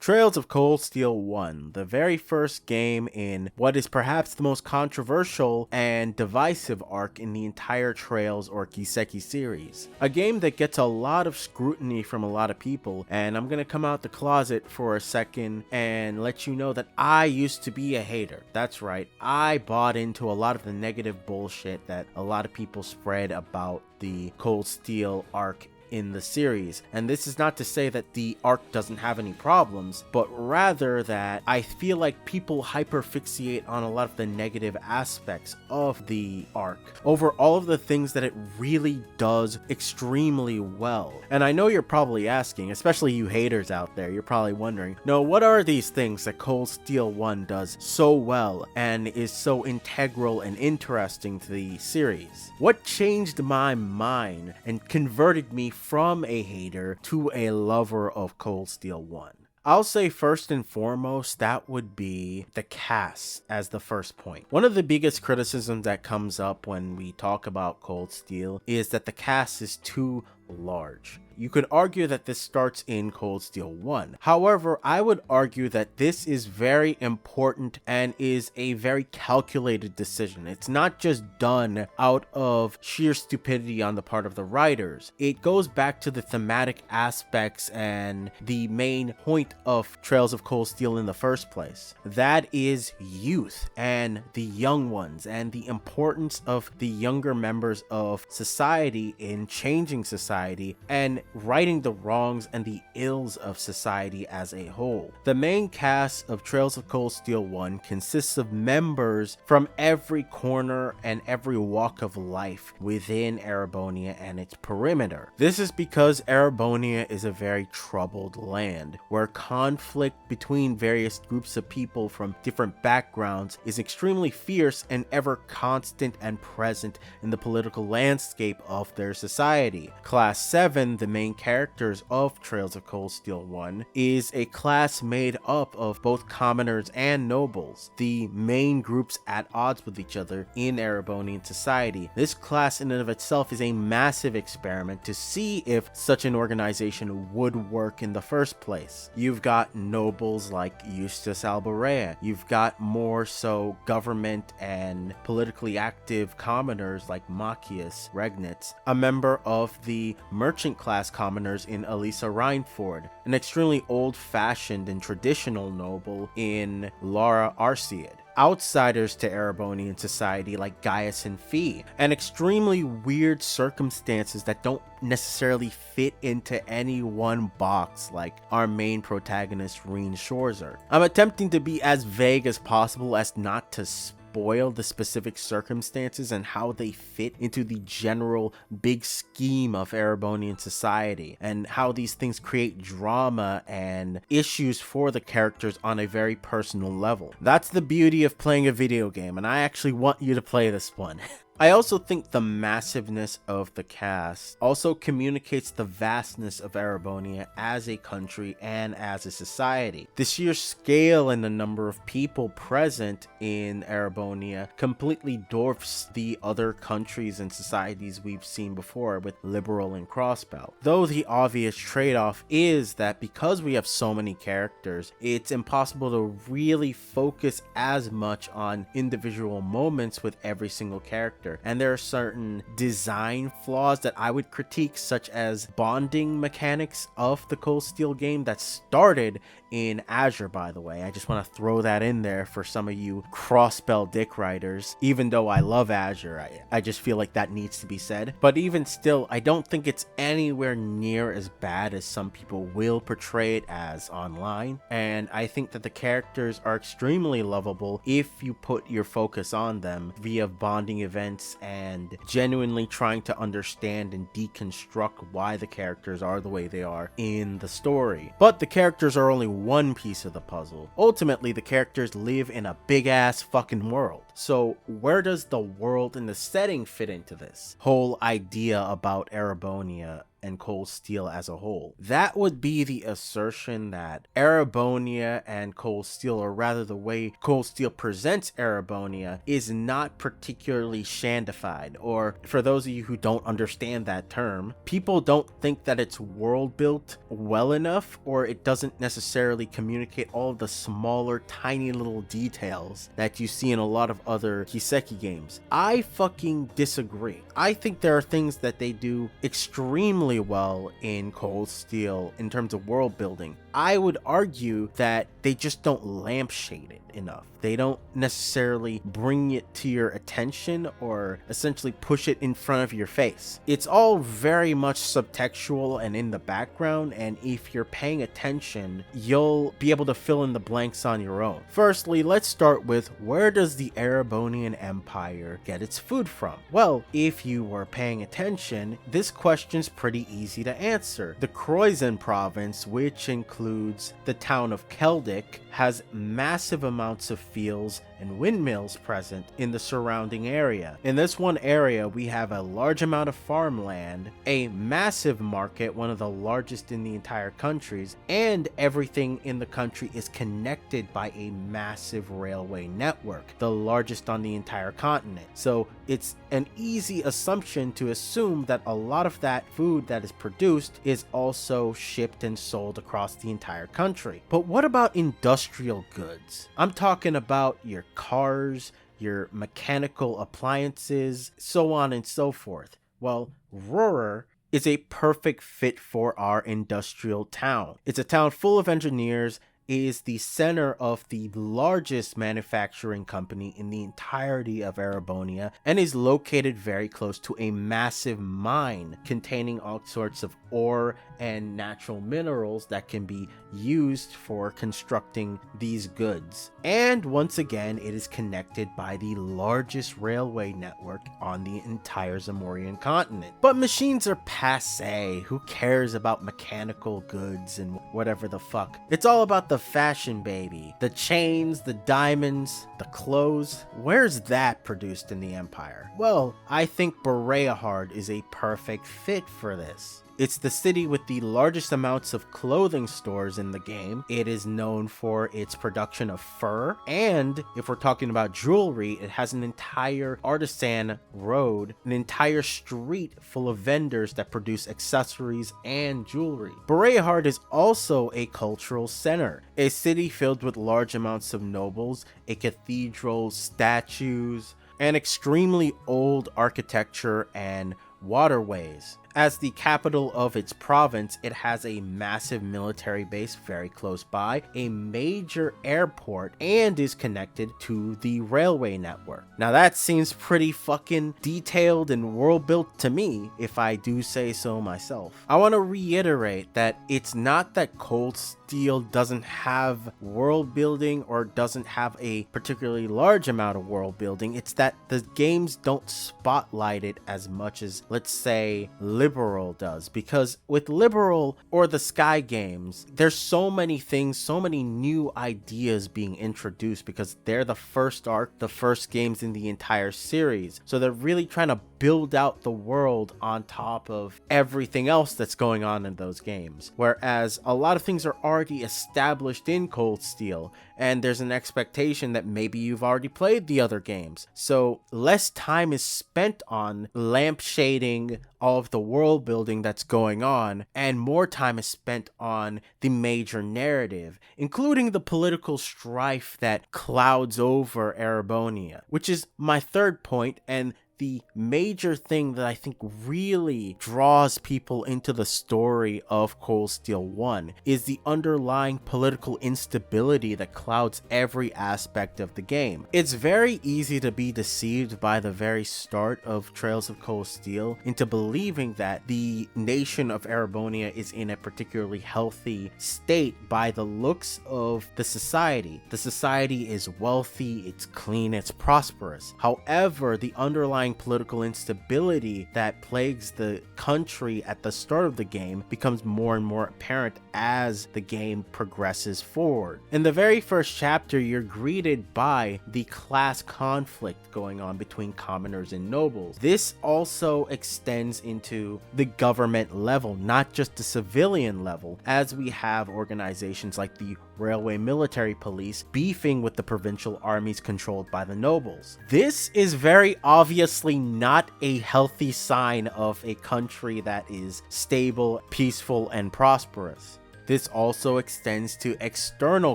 Trails of Cold Steel 1, the very first game in what is perhaps the most controversial and divisive arc in the entire Trails or Kiseki series. A game that gets a lot of scrutiny from a lot of people, and I'm gonna come out the closet for a second and let you know that I used to be a hater. That's right, I bought into a lot of the negative bullshit that a lot of people spread about the Cold Steel arc in the series. And this is not to say that the arc doesn't have any problems, but rather that I feel like people hyperfixate on a lot of the negative aspects of the arc over all of the things that it really does extremely well. And I know you're probably asking, especially you haters out there, you're probably wondering, no, what are these things that Cold Steel 1 does so well and is so integral and interesting to the series? What changed my mind and converted me from a hater to a lover of Cold Steel 1? I'll say first and foremost, that would be the cast as the first point. One of the biggest criticisms that comes up when we talk about Cold Steel is that the cast is too large. You could argue that this starts in Cold Steel 1. However, I would argue that this is very important and is a very calculated decision. It's not just done out of sheer stupidity on the part of the writers. It goes back to the thematic aspects and the main point of Trails of Cold Steel in the first place. That is youth and the young ones and the importance of the younger members of society in changing society and righting the wrongs and the ills of society as a whole. The main cast of Trails of Cold Steel 1 consists of members from every corner and every walk of life within Erebonia and its perimeter. This is because Erebonia is a very troubled land, where conflict between various groups of people from different backgrounds is extremely fierce and ever constant and present in the political landscape of their society. Class 7, the main characters of Trails of Cold Steel 1, is a class made up of both commoners and nobles, the main groups at odds with each other in Erebonian society. This class in and of itself is a massive experiment to see if such an organization would work in the first place. You've got nobles like Eustace Alborea, you've got more so government and politically active commoners like Machias Regnitz, a member of the merchant class commoners in Elisa Reinford, an extremely old-fashioned and traditional noble in Lara Arceid, outsiders to Erebonian society like Gaius and Fee, and extremely weird circumstances that don't necessarily fit into any one box like our main protagonist Reen Schorzer. I'm attempting to be as vague as possible as not to spoil the specific circumstances and how they fit into the general big scheme of Erebonian society, and how these things create drama and issues for the characters on a very personal level. That's the beauty of playing a video game, and I actually want you to play this one. I also think the massiveness of the cast also communicates the vastness of Erebonia as a country and as a society. The sheer scale and the number of people present in Erebonia completely dwarfs the other countries and societies we've seen before with Liberal and Crossbell. Though the obvious trade-off is that because we have so many characters, it's impossible to really focus as much on individual moments with every single character. And there are certain design flaws that I would critique, such as bonding mechanics of the Cold Steel game that started in Azure, by the way. I just want to throw that in there for some of you Crossbell dick writers. Even though I love Azure, I just feel like that needs to be said. But even still, I don't think it's anywhere near as bad as some people will portray it as online. And I think that the characters are extremely lovable if you put your focus on them via bonding events and genuinely trying to understand and deconstruct why the characters are the way they are in the story. But the characters are only one piece of the puzzle. Ultimately, the characters live in a big ass fucking world. So where does the world and the setting fit into this whole idea about Erebonia and Cold Steel as a whole? That would be the assertion that Erebonia and Cold Steel, or rather the way Cold Steel presents Erebonia, is not particularly shandified, or for those of you who don't understand that term, people don't think that it's world built well enough, or it doesn't necessarily communicate all of the smaller tiny little details that you see in a lot of other kiseki games. I fucking disagree. I think there are things that they do extremely well in Cold Steel in terms of world building. I would argue that they just don't lampshade it enough. They don't necessarily bring it to your attention or essentially push it in front of your face. It's all very much subtextual and in the background, and if you're paying attention, you'll be able to fill in the blanks on your own. Firstly, let's start with, where does the Erebonian Empire get its food from? Well, if you were paying attention, this question's pretty easy to answer. The Croizen province, which includes the town of Keldic, has massive amounts of fields and windmills present in the surrounding area. In this one area, we have a large amount of farmland, a massive market, one of the largest in the entire countries, and everything in the country is connected by a massive railway network, the largest on the entire continent. So it's an easy assumption to assume that a lot of that food that is produced is also shipped and sold across the entire country. But what about industrial goods? I'm talking about your cars, your mechanical appliances, so on and so forth. Well, Ruhr is a perfect fit for our industrial town. It's a town full of engineers. It is the center of the largest manufacturing company in the entirety of Erebonia, and is located very close to a massive mine containing all sorts of ore and natural minerals that can be used for constructing these goods. And once again, it is connected by the largest railway network on the entire Zamorian continent. But machines are passé. Who cares about mechanical goods and whatever the fuck? It's all about the fashion, baby. The chains, the diamonds, the clothes. Where's that produced in the Empire? Well, I think Boreahard is a perfect fit for this. It's the city with the largest amounts of clothing stores in the game. It is known for its production of fur, and if we're talking about jewelry, it has an entire artisan road, an entire street full of vendors that produce accessories and jewelry. Boreahard is also a cultural center, a city filled with large amounts of nobles, a cathedral, statues, and extremely old architecture and waterways. As the capital of its province, it has a massive military base very close by, a major airport, and is connected to the railway network. Now that seems pretty fucking detailed and world built to me, if I do say so myself. I want to reiterate that it's not that Cold Steel doesn't have world building or doesn't have a particularly large amount of world building, it's that the games don't spotlight it as much as, let's say, Liberal does, because with Liberal or the Sky games, there's so many things, so many new ideas being introduced because they're the first arc, the first games in the entire series. So they're really trying to build out the world on top of everything else that's going on in those games. Whereas a lot of things are already established in Cold Steel, and there's an expectation that maybe you've already played the other games. So less time is spent on lampshading all of the world building that's going on, and more time is spent on the major narrative, including the political strife that clouds over Erebonia, which is my third point, and the major thing that I think really draws people into the story of Cold Steel 1 is the underlying political instability that clouds every aspect of the game. It's very easy to be deceived by the very start of Trails of Cold Steel into believing that the nation of Erebonia is in a particularly healthy state by the looks of the society. The society is wealthy, it's clean, it's prosperous. However, the underlying underlying political instability that plagues the country at the start of the game becomes more and more apparent as the game progresses forward. In the very first chapter, you're greeted by the class conflict going on between commoners and nobles. This also extends into the government level, not just the civilian level, as we have organizations like the Railway Military Police beefing with the provincial armies controlled by the nobles. This is very obviously not a healthy sign of a country that is stable, peaceful, and prosperous. This also extends to external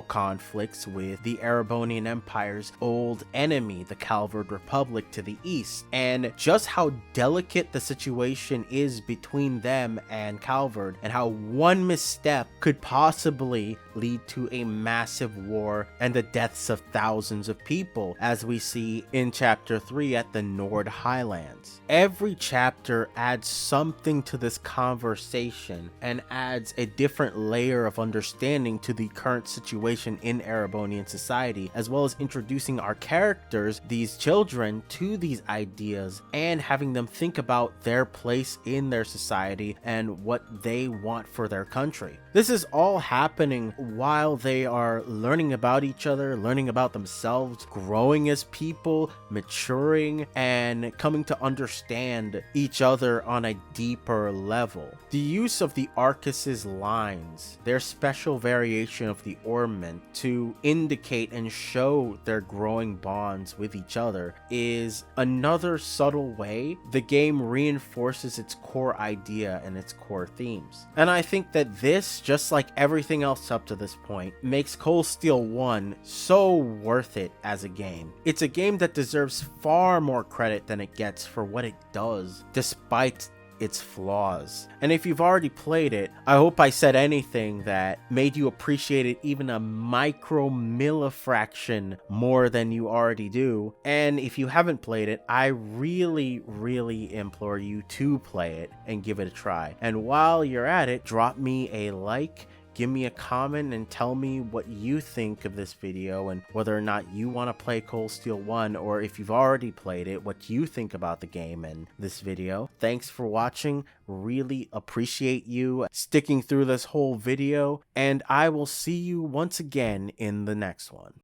conflicts with the Erebonian Empire's old enemy, the Calvard Republic to the east, and just how delicate the situation is between them and Calvard, and how one misstep could possibly lead to a massive war and the deaths of thousands of people, as we see in Chapter 3 at the Nord Highlands. Every chapter adds something to this conversation and adds a different layer of understanding to the current situation in Erebonian society, as well as introducing our characters, these children, to these ideas and having them think about their place in their society and what they want for their country. This is all happening while they are learning about each other, learning about themselves, growing as people, maturing, and coming to understand each other on a deeper level. The use of the Arcus's lines, their special variation of the ornament to indicate and show their growing bonds with each other, is another subtle way the game reinforces its core idea and its core themes. And I think that this, just like everything else up to this point, makes Cold Steel 1 so worth it as a game. It's a game that deserves far more credit than it gets for what it does, despite its flaws. And if you've already played it, I hope I said anything that made you appreciate it even a micro millifraction more than you already do. And if you haven't played it, I really implore you to play it and give it a try. And while you're at it, drop me a like, give me a comment, and tell me what you think of this video and whether or not you want to play Cold Steel 1, or if you've already played it, what you think about the game and this video. Thanks for watching. Really appreciate you sticking through this whole video, and I will see you once again in the next one.